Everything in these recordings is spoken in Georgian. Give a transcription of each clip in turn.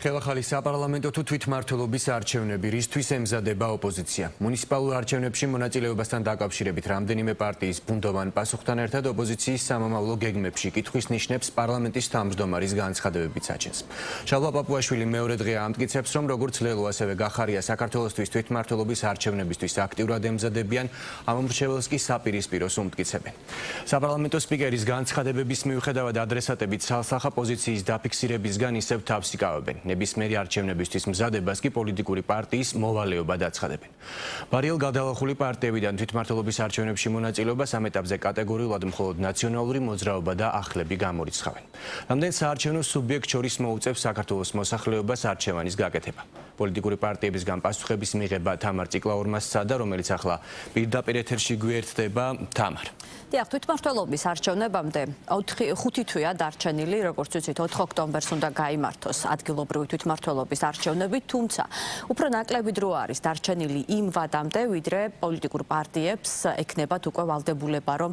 ხელახალი საპარლამენტო თუ თვითმმართველობის არჩევნები რისთვის ემზადება ოპოზიცია. მუნიციპალურ არჩევნებში მონაწილეობასთან დაკავშირებით რამდენიმე პარტიის ბუნდოვან პასუხთან ერთად ოპოზიციის სამომავლო გეგმებში კითხვის ნიშნებს პარლამენტის თავმჯდომარის განცხადებებიც აჩენს. შალვა პაპუაშვილი მეორე დღეა ამტკიცებს, რომ როგორც ლელო, ასევე გახარია საქართველოსთვის თვითმმართველობის არჩევნებისთვის აქტიურად ემზადებიან, ამომრჩეველს კი საპირისპიროს უმტკიცებენ. საპარლამენტო სპიკერის განცხადებების მიუხედავად ადრესატებით სალსახა პოზიციის დაფიქსირებისგან ისევ თავს იკავებენ. ნებისმიერი არჩევნებისთვის მზადებას კი პოლიტიკური პარტიის მოვალეობა დაცხადებენ. ბარიელ გადალახული პარტიებიდან თვითმმართველობის არჩევნებში მონაწილეობას ამ ეტაპზე კატეგორიულად მხოლოდ ნაციონალური მოძრაობა და ახლები გამორიცხავენ. რამდენ საარჩევნო სუბიექტ შორის მოუწევს საქართველოს მოსახლეობას არჩევანის გაკეთება. პოლიტიკური პარტიებისგან პასუხების მიღება თამარ ციკლაურმა სცადა, რომელიც ახლა პირდაპირ ეთერში გვერდდება. თამარ. დიახ, თვითმმართველობის არჩევნებამდე 5 თვეა დარჩენილი, როგორც ვიცით, 4 ოქტომბერს უნდა გაიმართოს ადგილობრივი თვითმმართველობის არჩევნები, თუმცა უფრო ნაკლები დრო არის დარჩენილი იმ ვადამდე, ვიდრე პოლიტიკურ პარტიებს ექნებათ უკვე ვალდებულება, რომ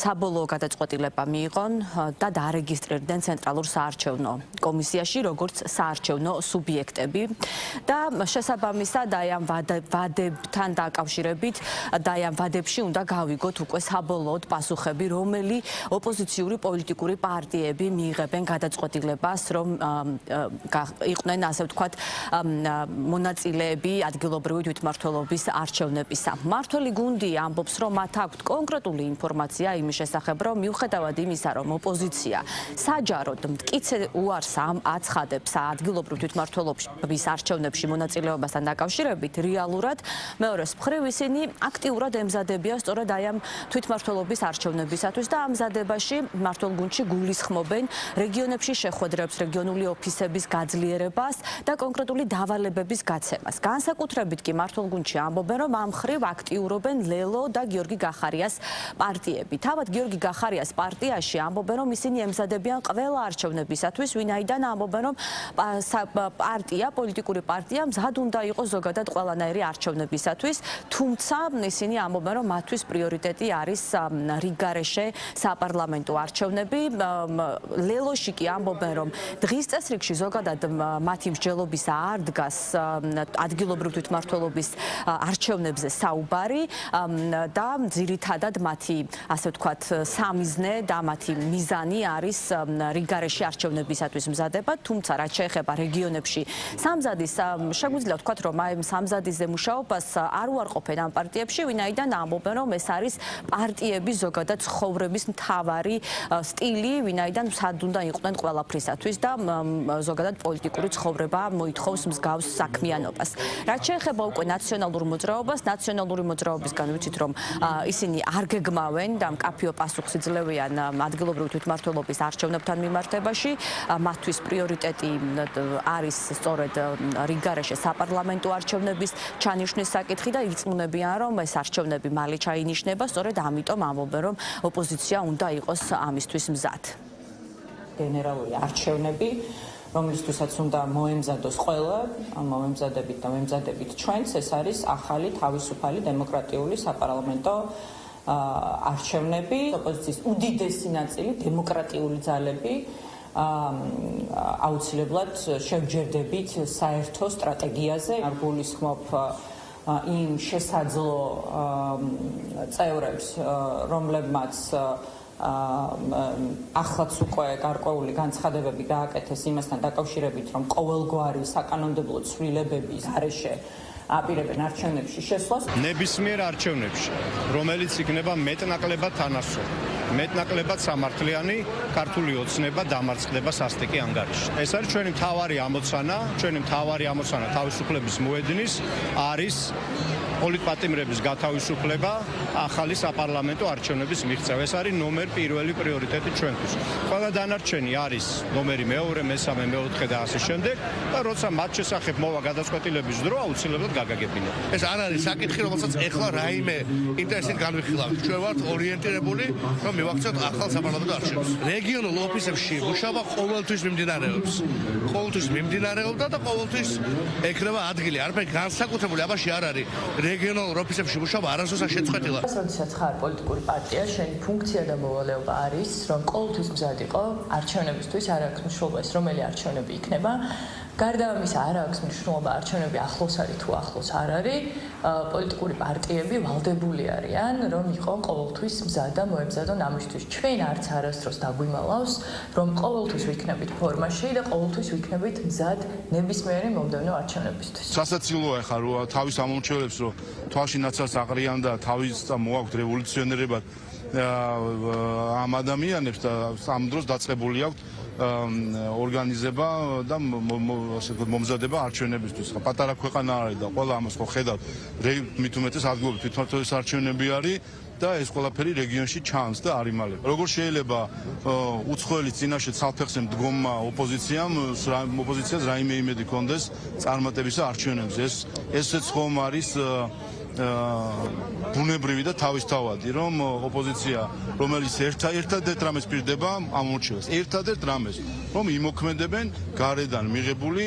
საბოლოო გადაწყვეტილება მიიღონ და დარეგისტრირდნენ ცენტრალურ საარჩევნო კომისიაში, როგორც საარჩევნო სუბიექტები და შესაბამისად აი ამ ვადებთან დაკავშირებით და აი ამ ვადებში უნდა გავიგოთ უკვე საბოლოოდ პასუხები, რომელი ოპოზიციური პოლიტიკური პარტიები მიიღებენ გადაწყვეტილებას, რომ იყვნენ, ასე ვთქვათ, მონაწილეები ადგილობრივი თვითმმართველობის არჩევნებისა. მმართველი გუნდი ამბობს, რომ მათ აქვთ კონკრეტული ინფორმაცია იმის შესახებ, რომ მიუხედავად იმისა, რომ ოპოზიცია საჯაროდ მტკიცე უარს აცხადებს ადგილობრივ თვითმმართველობის არჩევნებში მონაწილეობასთან დაკავშირებით, რეალურად მეორეს მხრივ ისინი აქტიურად ემზადებიან სწორედ აი ამ თვითმმართველობის არჩევნებისათვის და ამ მზადებაში მმართველ გუნდში გულისხმობენ რეგიონებში შეხვედრებს, რეგიონული ოფისების გაძლიერებას და კონკრეტული დავალებების გაცემას. განსაკუთრებით კი მმართველ გუნდში ამბობენ, რომ ამ მხრივ აქტიურობენ ლელო და გიორგი გახარიას პარტიები. თავად გიორგი გახარიას პარტიაში ამბობენ, რომ ისინი ემზადებიან ყველა არჩევნებისათვის, ვინაიდან ამბობენ, რომ პოლიტიკური პარტია მზად უნდა იყოს ზოგადად ყველანაირი არჩევნებისათვის, თუმცა ისინი ამბობენ, რომ მათთვის პრიორიტეტი არის რიგგარეშე საპარლამენტო არჩევნები. ლელოში კი ამბობენ, რომ დღის წესრიგში ზოგადად მათი მსჯელობისა არ დგას ადგილობრივ თვითმმართველობის არჩევნებზე საუბარი და ძირითადად მათი, ასე ვთქვათ, სამიზნე და მათი მიზანი არის რიგგარეშე არჩევნებისათვის მზადება, თუმცა რაც შეეხება რეგიონებში სამზადის, შეგვიძლია ვთქვათ, რომ აი სამზადისზე მუშაობას არ უარყოფენ ამ პარტიებში, ვინაიდან ამბობენ, რომ ეს არის პარტიების ზოგადად ცხოვრების მთავარი სტილი, ვინაიდან სად უნდა იყვნენ ყველაფრისათვის და ზოგადად პოლიტიკური ცხოვრება მოითხოვს მსგავს საქმიანობას. რაც შეეხება უკვე ნაციონალურ მოძრაობას, ნაციონალური მოძრაობისგან ვიცით, რომ ისინი არ გეგმავენ და მკაფიო პასუხს იძლევიან ადგილობრივი თვითმმართველობის არჩევნებთან მიმართებაში. მათთვის პრიორიტეტი არის სწორედ რიგგარეშე საპარლამენტო არჩევნების ჩანიშვნის საკითხი და ირწმუნებიან, რომ ეს არჩევნები მალე ჩაინიშნება, სწორედ ამიტომ ამბობენ, რომ ოპოზიცია უნდა იყოს ამისთვის მზად. გენერალური არჩევნები, რომლისთვისაც უნდა მოემზადოს ყველა, მომემზადებით და მემზადებით ჩვენც, ეს არის ახალი თავისუფალი დემოკრატიული საპარლამენტო არჩევნები. ოპოზიციის უდიდესი ნაწილი დემოკრატიული ძალები აუცილებლად შევჯერდებით საერთო სტრატეგიაზე. არ გულისხმობ იმ შესაძლო წევრებს, რომლებმაც ახლაც უკვე გარკვეული განცხადებები გააკეთეს იმასთან დაკავშირებით, რომ ყოველგვარი საკანონმდებლო ცვლილებების გარეშე აპირებენ არჩევნებში შესვლას. ნებისმიერ არჩევნებში, რომელიც იქნება მეტნაკლებად თანასწორი, მეტნაკლებად სამართლიანი, ქართული ოცნება დამარცხდება სასტიკი ანგარიში. ეს არის ჩვენი მთავარი ამოცანა, თავისუფლების მოედნის არის პოლიტპატიმრების გათავისუფლება ახალი საპარლამენტო არჩევნების მიღწევა. ეს არის ნომერ პირველი პრიორიტეტი ჩვენთვის. ყველა დანარჩენი არის ნომერი მეორე, მესამე, მეოთხე და ასე შემდეგ და როცა მათ შესახებ მოვა გადაწყვეტილების დრო, აუცილებლად გაგაგებინებთ. ეს არ არის საკითხი, რომელსაც ეხლა რაიმე ინტერესით განვიხილავთ. ჩვენ ვართ ორიენტირებული, რომ მივაქციოთ ახალ საპარლამენტო არჩევნებს. რეგიონულ ოფისებში მუშაობა ყოველთვის მიმდინარეობდა და ყოველთვის ექნება ადგილი. არაფერი განსაკუთრებული ამაში არ არის. რეგიონალურ ოფისებში მუშაობა არასდროს არ შეწყვეტილა. როდესაც ხარ პოლიტიკური პარტია, შენი ფუნქცია და მოვალეობა არის, რომ ყოველთვის მზად იყო არჩევნებისთვის, არ აქვს მნიშვნელობა ის, რომელი არჩევნები იქნება. გარდა ამისა, არ აქვს მნიშვნელობა არჩევნები ახლოს არის თუ ახლოს არ არის. პოლიტიკური პარტიები ვალდებული არიან, რომ იყო ყოველთვის მზად და მოემზადონ ამისთვის. ჩვენ არც არასდროს დაგვიმალავს, რომ ყოველთვის ვიქნებით ფორმაში და ყოველთვის ვიქნებით მზად ნებისმიერი მომდევნო არჩევნებისთვის. სასაცილოა ხა რო თავის ამომრჩევლებს რომ თვალში ნაცავს აყრიან და თავის მოაქვთ რევოლუციონერებად ამ ადამიანებს და ამ დროს დაწყებული აქვთ ორგანიზება და მომზადება არჩევნებისთვის. პატარა ქვეყანა არის და ყველა ამას ხო ხედავთ. მით უმეტეს ადგილობრივ თვითმმართველობის არჩევნები არის და ეს ყველაფერი რეგიონში ჩანს და არ იმალება. როგორ შეიძლება უცხოელი წინაშე ცალფეხზე მდგომმა ოპოზიციას რაიმე იმედი კონდეს წარმატების არჩევნებზე. ესეც ხომ არის ბუნებრივი და თავისთავადი, რომ ოპოზიცია, რომელიც ერთადერთ რამეს პირდება ამორჩევს, ერთადერთ რამეს, რომ იმოქმედებენ გარედან მიღებული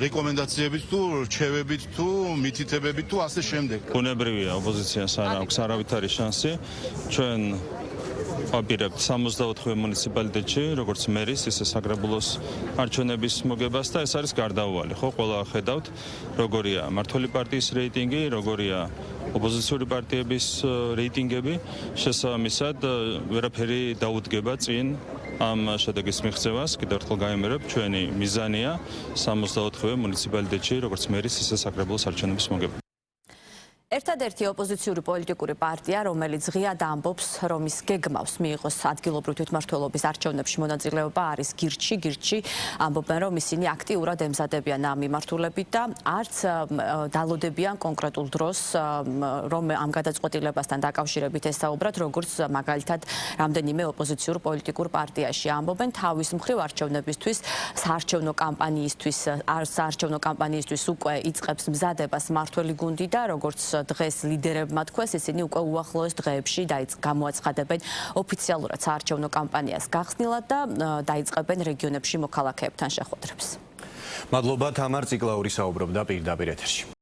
რეკომენდაციებით თუ რჩევებით თუ მითითებებით თუ ასე შემდეგ. ბუნებრივია ოპოზიციას არ აქვს არავითარი შანსი. ჩვენ ვაპირებთ 64 მუნიციპალიტეტში, როგორც მერის, ისე საგრაბულოს არჩევნების მოგებას და ეს არის გარდაუვალი. ხო, ყველა ხედავთ, როგორია მმართველი პარტიის რეიტინგი, როგორია ოპოზიციური პარტიების რეიტინგები, შესაბამისად ვერაფერი დაუდგება წინ ამ შედეგის მიღწევას. კიდევ ერთხელ გაიმერებ, ჩვენი მიზანია 64 მუნიციპალიტეტში, როგორც მერის, ისე საგრაბულოს არჩევნების მოგება. ერთადერთი ოპოზიციური პოლიტიკური პარტია, რომელიც ღიად ამბობს, რომ ის გეგმავს მიიღოს ადგილობრივ თვითმმართველობის არჩევნებში მონაწილეობა, არის გირჩი. გირჩი ამბობენ, რომ ისინი აქტიურად ემზადებიან ამ მიმართულებით და არც დალოდებიან კონკრეტულ დროს, რომ ამ გადაწყვეტილებასთან დაკავშირებით ესაუბრათ, როგორც მაგალითად რამდენიმე ოპოზიციურ პოლიტიკურ პარტიაში. ამბობენ თავის მხრივ არჩევნებისთვის, საარჩევნო კამპანიისთვის უკვე იწყებს მზადებას მმართველი გუნდი და როგორც დღეს ლიდერებმა თქვეს, ისინი უკვე უახლოეს დღეებში გამოაცხადებენ ოფიციალურად საარჩევნო კამპანიას გახსნილად და დაიწყებენ რეგიონებში მოქალაქეებთან შეხვედრებს. მადლობა თამარ ციკლაური საუბრობდა პირდაპირ ეთერში.